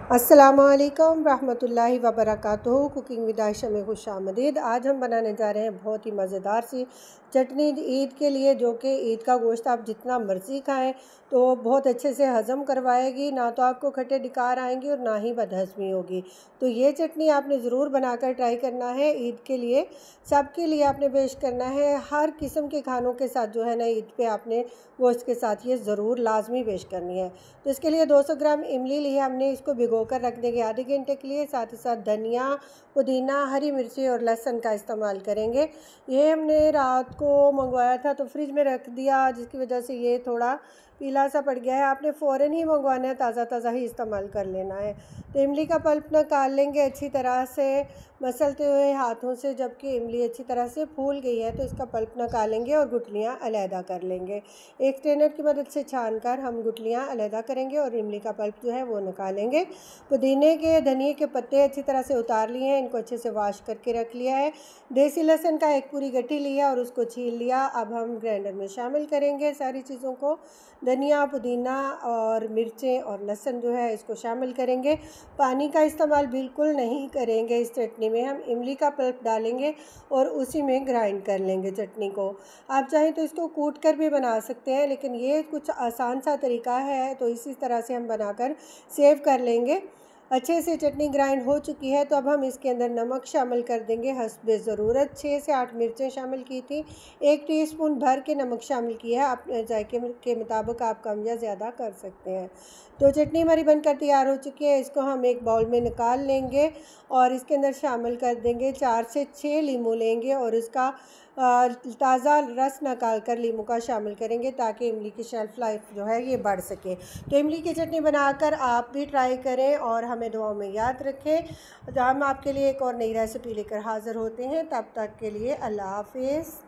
अस्सलामुअलैकुम रहमतुल्लाहि व बरकातुहू। कुकिंग विद आयशा में खुशामदीद। आज हम बनाने जा रहे हैं बहुत ही मज़ेदार सी चटनी ईद के लिए, जो कि ईद का गोश्त आप जितना मर्ज़ी खाएं तो बहुत अच्छे से हज़म करवाएगी। ना तो आपको खट्टे डिकार आएंगे और ना ही बदहज़मी होगी। तो ये चटनी आपने ज़रूर बनाकर ट्राई करना है। ईद के लिए सबके लिए आपने पेश करना है। हर किस्म के खानों के साथ जो है ना, ईद पे आपने गोश्त के साथ ये ज़रूर लाजमी पेश करनी है। तो इसके लिए 200 ग्राम इमली ली है हमने, इसको भिगो कर रख देंगे आधे घंटे के लिए। साथ ही साथ धनिया, पुदीना, हरी मिर्ची और लहसुन का इस्तेमाल करेंगे। ये हमने रात को मंगवाया था तो फ्रिज में रख दिया, जिसकी वजह से ये थोड़ा पीला सा पड़ गया है। आपने फ़ौरन ही मंगवाना है, ताज़ा ताज़ा ही इस्तेमाल कर लेना है। तो इमली का पल्प निकाल लेंगे अच्छी तरह से मसलते हुए हाथों से। जबकि इमली अच्छी तरह से फूल गई है तो इसका पल्प निकालेंगे और गुठलियाँ अलहदा कर लेंगे। एक स्ट्रेनर की मदद से छान कर हम गुठलियाँ अलहदा करेंगे और इमली का पल्प जो है वो निकालेंगे। पुदीने के, धनिए के पत्ते अच्छी तरह से उतार लिए हैं, इनको अच्छे से वॉश करके रख लिया है। देसी लहसुन का एक पूरी गट्ठी लिया और उसको छील लिया। अब हम ग्राइंडर में शामिल करेंगे सारी चीज़ों को। धनिया, पुदीना और मिर्चें और लहसुन जो है इसको शामिल करेंगे। पानी का इस्तेमाल बिल्कुल नहीं करेंगे इस चटनी में। हम इमली का पल्प डालेंगे और उसी में ग्राइंड कर लेंगे चटनी को। आप चाहें तो इसको कूट कर भी बना सकते हैं, लेकिन ये कुछ आसान सा तरीका है, तो इसी तरह से हम बनाकर सेव कर लेंगे। अच्छे से चटनी ग्राइंड हो चुकी है तो अब हम इसके अंदर नमक शामिल कर देंगे हस्बे ज़रूरत। 6 से 8 मिर्चें शामिल की थी। 1 टीस्पून भर के नमक शामिल किया है। अपने जायके के मुताबिक आप कम या ज़्यादा कर सकते हैं। तो चटनी हमारी बनकर तैयार हो चुकी है। इसको हम एक बाउल में निकाल लेंगे और इसके अंदर शामिल कर देंगे 4 से 6 लीमू लेंगे और इसका ताज़ा रस निकाल कर लीमू का शामिल करेंगे, ताकि इमली की शेल्फ़ लाइफ जो है ये बढ़ सके। तो इमली की चटनी बनाकर आप भी ट्राई करें और हमें दुआओं में याद रखें। हम आपके लिए एक और नई रेसिपी लेकर हाज़िर होते हैं। तब तक के लिए अल्लाह हाफ़िज़।